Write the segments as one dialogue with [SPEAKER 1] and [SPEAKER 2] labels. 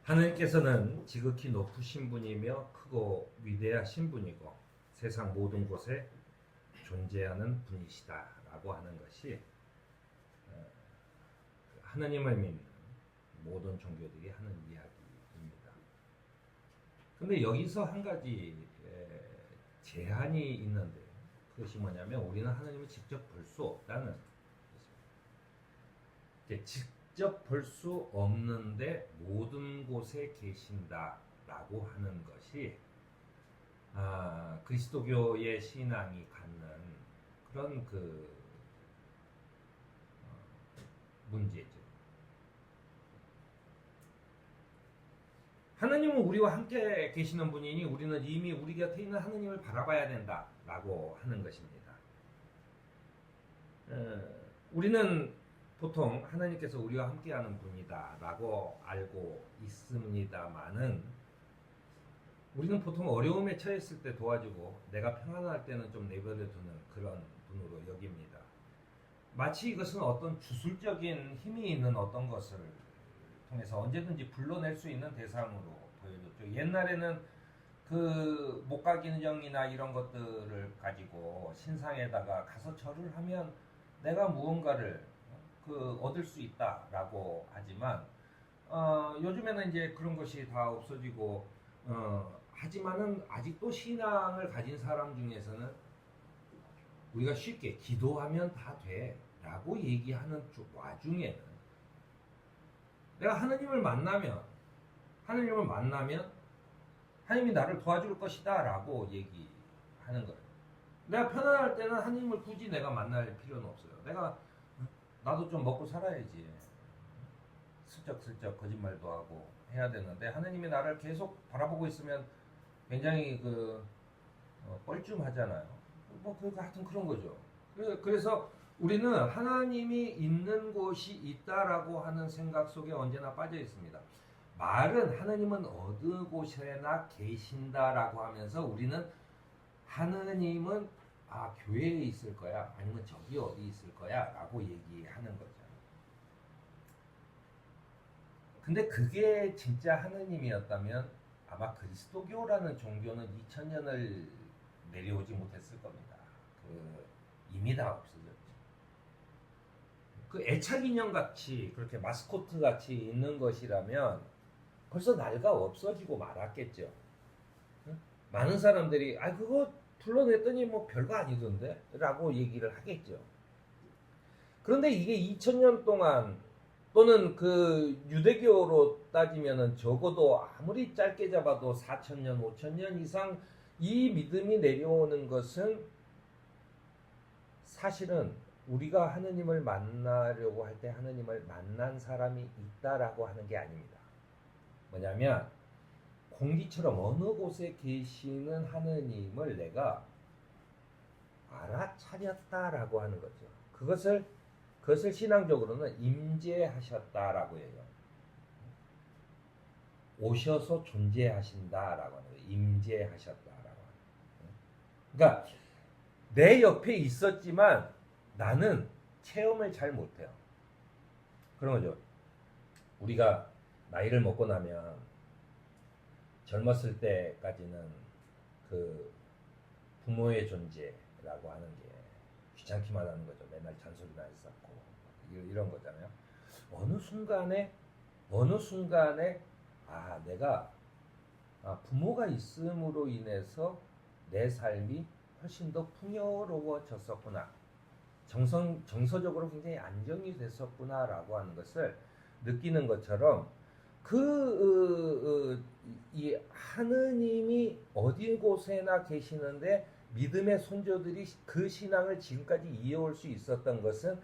[SPEAKER 1] 하나님께서는 지극히 높으신 분이며 크고 위대하신 분이고 세상 모든 곳에 존재하는 분이시다라고 하는 것이 하나님을 믿는 모든 종교들이 하는 이야기입니다. 그런데 여기서 한 가지 제한이 있는데 그것이 뭐냐면 우리는 하나님을 직접 볼 수 없다는 것입니다. 직접 볼 수 없는데 모든 곳에 계신다라고 하는 것이 그리스도교의 신앙이 갖는 그런 문제죠. 하나님은 우리와 함께 계시는 분이니 우리는 이미 우리 곁에 있는 하나님을 바라봐야 된다라고 하는 것입니다. 우리는 보통 하나님께서 우리와 함께하는 분이다라고 알고 있습니다만은 우리는 보통 어려움에 처했을 때 도와주고 내가 평안할 때는 좀 내버려 두는 그런 분으로 여깁니다. 마치 이것은 어떤 주술적인 힘이 있는 어떤 것을 통해서 언제든지 불러낼 수 있는 대상으로 보여줬죠. 옛날에는 그 목각인정이나 이런 것들을 가지고 신상에다가 가서 절을 하면 내가 무언가를 얻을 수 있다라고 하지만 요즘에는 이제 그런 것이 다 없어지고 하지만은 아직도 신앙을 가진 사람 중에서는 우리가 쉽게 기도하면 다 돼라고 얘기하는 와중에는 내가 하나님을 만나면 하나님이 나를 도와줄 것이다라고 얘기하는 거예요. 내가 편안할 때는 하나님을 굳이 내가 만날 필요는 없어요. 나도 좀 먹고 살아야지. 슬쩍슬쩍 거짓말도 하고 해야 되는데 하나님이 나를 계속 바라보고 있으면 굉장히 뻘쭘하잖아요. 하여튼 그런 거죠. 그래서 우리는 하나님이 있는 곳이 있다라고 하는 생각 속에 언제나 빠져 있습니다. 말은 하나님은 어느 곳에나 계신다라고 하면서 우리는 하나님은 교회에 있을 거야 아니면 저기 어디 있을 거야 라고 얘기하는 거죠. 근데 그게 진짜 하나님이었다면 아마 그리스도교라는 종교는 2000년을 내려오지 못했을 겁니다. 이미 다 없어졌죠. 애착 인형 같이 그렇게 마스코트 같이 있는 것이라면 벌써 날가 없어지고 말았겠죠. 많은 사람들이 그거 불러냈더니 뭐 별거 아니던데 라고 얘기를 하겠죠. 그런데 이게 2000년 동안 또는 유대교로 따지면은 적어도 아무리 짧게 잡아도 4000년, 5000년 이상 이 믿음이 내려오는 것은 사실은 우리가 하느님을 만나려고 할 때 하느님을 만난 사람이 있다라고 하는 게 아닙니다. 뭐냐면 공기처럼 어느 곳에 계시는 하느님을 내가 알아차렸다라고 하는 거죠. 그것을 신앙적으로는 임재하셨다라고 해요. 오셔서 존재하신다라고 하는 거예요. 임재하셨다라고 하는 거예요. 그러니까 내 옆에 있었지만 나는 체험을 잘 못해요. 그런 거죠. 우리가 나이를 먹고 나면 젊었을 때까지는 부모의 존재라고 하는 게 귀찮기만 하는 거죠. 맨날 잔소리나 했었고 이런 거잖아요. 어느 순간에 내가 부모가 있음으로 인해서 내 삶이 훨씬 더 풍요로워졌었구나. 정서적으로 굉장히 안정이 됐었구나라고 하는 것을 느끼는 것처럼 이 하느님이 어디 곳에나 계시는데 믿음의 선조들이 그 신앙을 지금까지 이어올 수 있었던 것은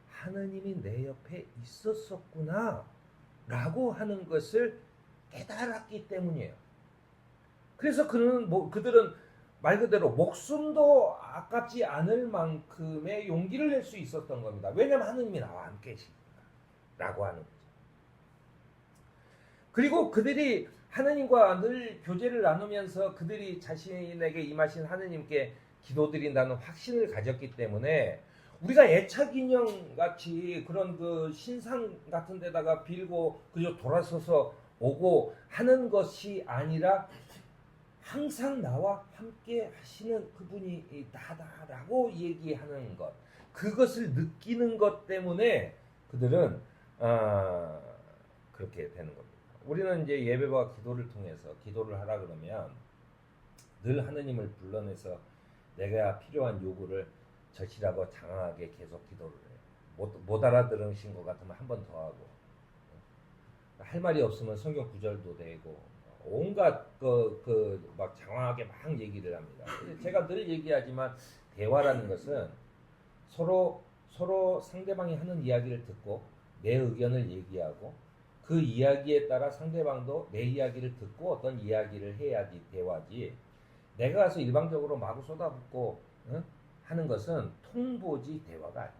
[SPEAKER 1] 하느님이 내 옆에 있었었구나 라고 하는 것을 깨달았기 때문이에요. 그래서 그들은 말 그대로 목숨도 아깝지 않을 만큼의 용기를 낼 수 있었던 겁니다. 왜냐하면 하느님이 나와 함께 계시니까 라고 하는 거죠. 그리고 그들이 하느님과 늘 교제를 나누면서 그들이 자신에게 임하신 하느님께 기도드린다는 확신을 가졌기 때문에 우리가 애착 인형 같이 그런 그 신상 같은 데다가 빌고 그저 돌아서서 오고 하는 것이 아니라 항상 나와 함께 하시는 그분이 나다라고 얘기하는 것, 그것을 느끼는 것 때문에 그들은 그렇게 되는 겁니다. 우리는 이제 예배와 기도를 통해서 기도를 하라 그러면 늘 하느님을 불러내서 내가 필요한 요구를 절실하고 장황하게 계속 기도를 해요. 못 알아들으신 것 같으면 한 번 더 하고, 할 말이 없으면 성경 구절도 되고 온갖 막 장황하게 막 얘기를 합니다. 제가 늘 얘기하지만 대화라는 것은 서로 상대방이 하는 이야기를 듣고 내 의견을 얘기하고 그 이야기에 따라 상대방도 내 이야기를 듣고 어떤 이야기를 해야지 대화지. 내가 가서 일방적으로 마구 쏟아붓고 하는 것은 통보지 대화가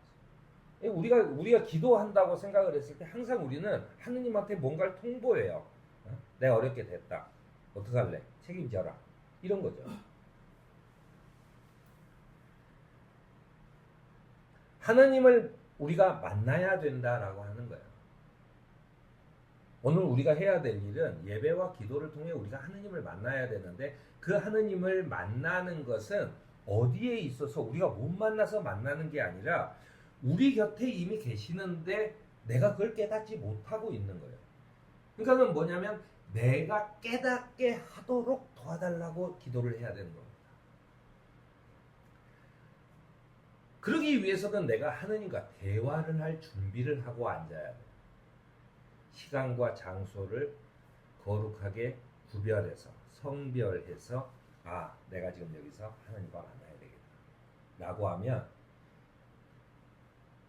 [SPEAKER 1] 아니죠. 우리가 기도한다고 생각을 했을 때 항상 우리는 하느님한테 뭔가를 통보해요. 내가 어렵게 됐다. 어떡할래? 책임져라. 이런 거죠. 하나님을 우리가 만나야 된다라고 하는 거예요. 오늘 우리가 해야 될 일은 예배와 기도를 통해 우리가 하느님을 만나야 되는데 그 하느님을 만나는 것은 어디에 있어서 우리가 못 만나서 만나는 게 아니라 우리 곁에 이미 계시는데 내가 그걸 깨닫지 못하고 있는 거예요. 그러니까는 뭐냐면 내가 깨닫게 하도록 도와달라고 기도를 해야 되는 겁니다. 그러기 위해서는 내가 하느님과 대화를 할 준비를 하고 앉아야 돼요. 시간과 장소를 거룩하게 구별해서 성별해서 내가 지금 여기서 하느님과 만나야 되겠다 라고 하면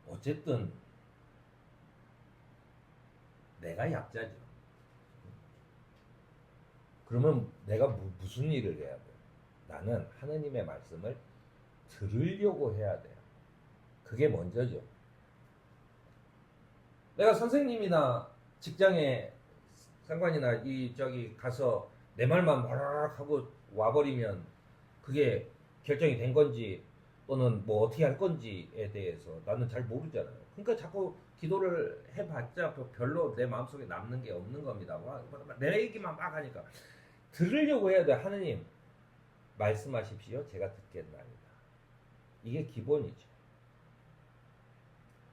[SPEAKER 1] 어쨌든 내가 약자죠. 그러면 내가 무슨 일을 해야 돼요? 나는 하느님의 말씀을 들으려고 해야 돼요. 그게 먼저죠. 내가 선생님이나 직장에 상관이나 저기 가서 내 말만 와라락 하고 와버리면 그게 결정이 된 건지 또는 뭐 어떻게 할 건지에 대해서 나는 잘 모르잖아요. 그러니까 자꾸 기도를 해봤자 별로 내 마음속에 남는 게 없는 겁니다. 내 얘기만 막 하니까 들으려고 해야 돼. 하느님 말씀하십시오. 제가 듣겠나이다. 이게 기본이죠.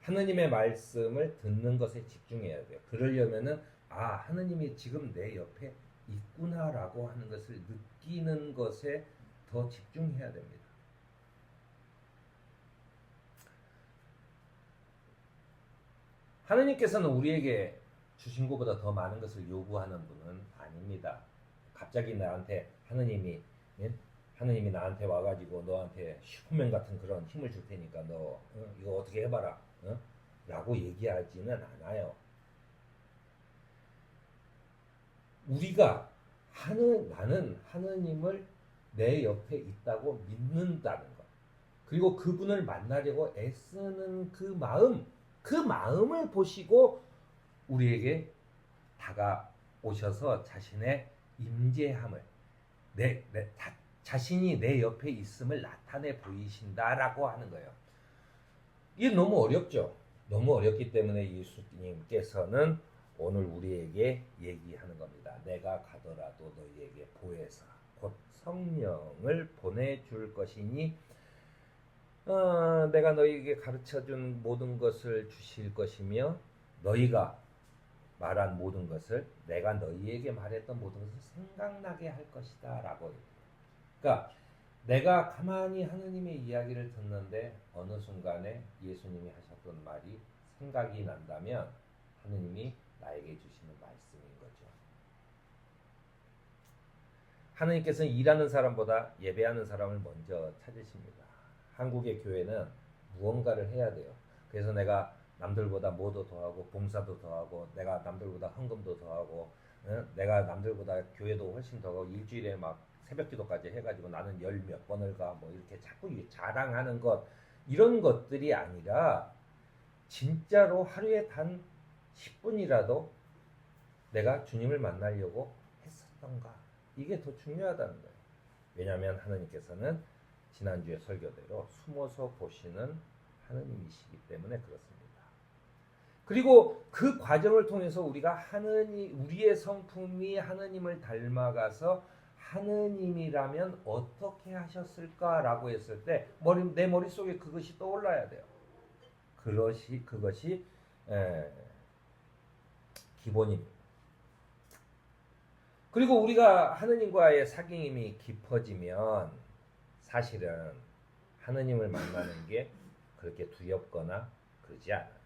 [SPEAKER 1] 하느님의 말씀을 듣는 것에 집중해야 돼요. 그러려면은 하느님이 지금 내 옆에 있구나라고 하는 것을 느끼는 것에 더 집중해야 됩니다. 하느님께서는 우리에게 주신 것보다 더 많은 것을 요구하는 분은 아닙니다. 갑자기 나한테 하느님이 나한테 와가지고 너한테 슈퍼맨 같은 그런 힘을 줄 테니까 너 이거 어떻게 해봐라 라고 얘기하지는 않아요. 우리가 나는 하느님을 내 옆에 있다고 믿는다는 것, 그리고 그분을 만나려고 애쓰는 그 마음을 보시고 우리에게 다가오셔서 자신의 임재함을 자신이 내 옆에 있음을 나타내 보이신다라고 하는 거예요. 이게 너무 어렵죠. 너무 어렵기 때문에 예수님께서는 오늘 우리에게 얘기하는 겁니다. 내가 가더라도 너희에게 보혜사 곧 성령을 보내줄 것이니 내가 너희에게 가르쳐준 모든 것을 주실 것이며 너희가 말한 모든 것을 내가 너희에게 말했던 모든 것을 생각나게 할 것이다 라고 얘기해요. 그러니까 내가 가만히 하느님의 이야기를 듣는데 어느 순간에 예수님이 하셨던 말이 생각이 난다면 하느님이 나에게 주시는 말씀인 거죠. 하느님께서는 일하는 사람보다 예배하는 사람을 먼저 찾으십니다. 한국의 교회는 무언가를 해야 돼요. 그래서 내가 남들보다 뭐도 더하고 봉사도 더하고 내가 남들보다 헌금도 더하고 내가 남들보다 교회도 훨씬 더하고 일주일에 막 새벽기도까지 해가지고 나는 열 몇 번을 가 뭐 이렇게 자꾸 자랑하는 것, 이런 것들이 아니라 진짜로 하루에 단 10분이라도 내가 주님을 만나려고 했었던가, 이게 더 중요하다는 거예요. 왜냐하면 하나님께서는 지난주에 설교대로 숨어서 보시는 하느님이시기 때문에 그렇습니다. 그리고 그 과정을 통해서 우리가 우리의 성품이 하느님을 닮아가서 하느님이라면 어떻게 하셨을까라고 했을 때 내 머릿속에 그것이 떠올라야 돼요. 그것이 기본입니다. 그리고 우리가 하느님과의 사귐이 깊어지면 사실은 하느님을 만나는 게 그렇게 두렵거나 그러지 않아요.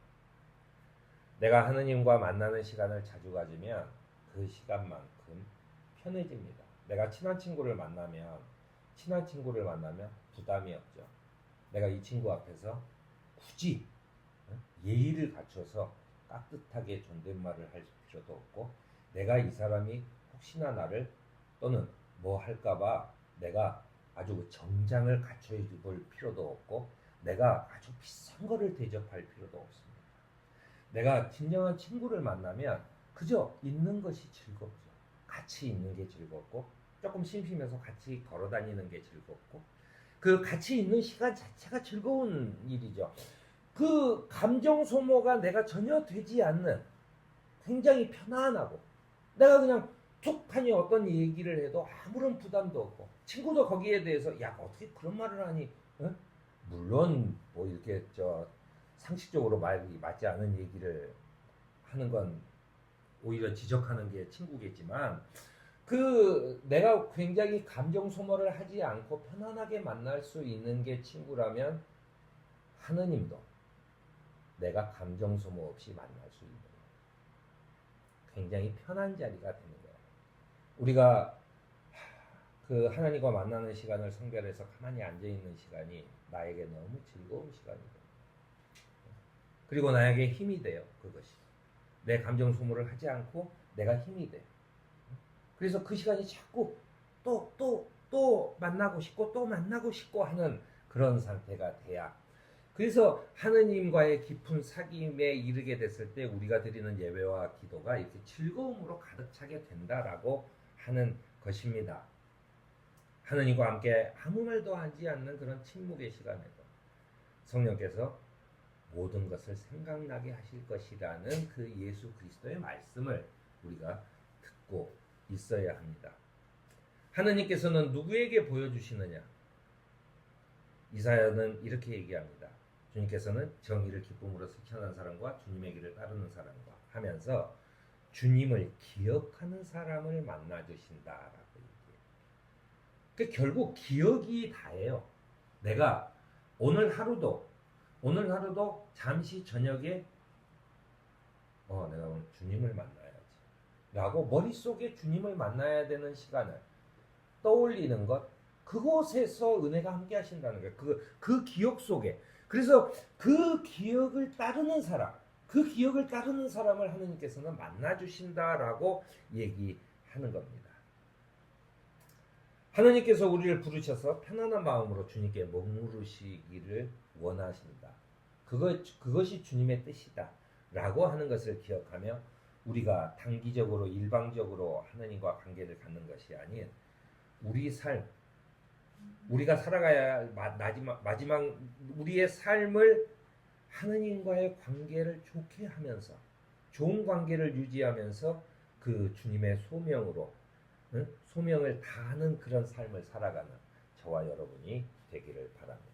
[SPEAKER 1] 내가 하느님과 만나는 시간을 자주 가지면 그 시간만큼 편해집니다. 내가 친한 친구를 만나면 부담이 없죠. 내가 이 친구 앞에서 굳이 예의를 갖춰서 깍듯하게 존댓말을 할 필요도 없고, 내가 이 사람이 혹시나 나를 또는 뭐 할까봐 내가 아주 정장을 갖춰 볼 필요도 없고, 내가 아주 비싼 거를 대접할 필요도 없습니다. 내가 진정한 친구를 만나면 그저 있는 것이 즐겁죠. 같이 있는 게 즐겁고, 조금 심심해서 같이 걸어 다니는 게 즐겁고, 그 같이 있는 시간 자체가 즐거운 일이죠. 그 감정 소모가 내가 전혀 되지 않는, 굉장히 편안하고, 내가 그냥 툭하니 어떤 얘기를 해도 아무런 부담도 없고, 친구도 거기에 대해서 야 어떻게 그런 말을 하니, 어? 물론 뭐 이렇게 상식적으로 말이 맞지 않은 얘기를 하는 건 오히려 지적하는 게 친구겠지만, 내가 굉장히 감정 소모를 하지 않고 편안하게 만날 수 있는 게 친구라면, 하느님도 내가 감정 소모 없이 만날 수 있는 굉장히 편한 자리가 되는 거예요. 우리가 그 하나님과 만나는 시간을 성별해서 가만히 앉아 있는 시간이 나에게 너무 즐거운 시간이에요. 그리고 나에게 힘이 돼요. 그것이 내 감정 소모를 하지 않고 내가 힘이 돼. 그래서 그 시간이 자꾸 또 만나고 싶고 하는 그런 상태가 돼야, 그래서 하느님과의 깊은 사귐에 이르게 됐을 때 우리가 드리는 예배와 기도가 이렇게 즐거움으로 가득 차게 된다라고 하는 것입니다. 하느님과 함께 아무 말도 하지 않는 그런 침묵의 시간에도 성령께서 모든 것을 생각나게 하실 것이라는 그 예수 그리스도의 말씀을 우리가 듣고 있어야 합니다. 하느님께서는 누구에게 보여주시느냐? 이사야는 이렇게 얘기합니다. 주님께서는 정의를 기쁨으로 실천하는 사람과 주님의 길을 따르는 사람과 하면서 주님을 기억하는 사람을 만나주신다라고 얘기해요. 그러니까 결국 기억이 다예요. 내가 오늘 하루도 잠시 저녁에 내가 오늘 주님을 만나야지 라고 머릿속에 주님을 만나야 되는 시간을 떠올리는 것, 그곳에서 은혜가 함께 하신다는 거예요. 그 기억 속에. 그래서 그 기억을 따르는 사람을 하느님께서는 만나주신다라고 얘기하는 겁니다. 하느님께서 우리를 부르셔서 편안한 마음으로 주님께 머무르시기를 원하신다. 그것이 주님의 뜻이다 라고 하는 것을 기억하며, 우리가 단기적으로 일방적으로 하느님과 관계를 갖는 것이 아닌 우리 삶, 우리가 살아가야 할 마지막 우리의 삶을 하느님과의 관계를 좋게 하면서, 좋은 관계를 유지하면서 그 주님의 소명을 다하는 그런 삶을 살아가는 저와 여러분이 되기를 바랍니다.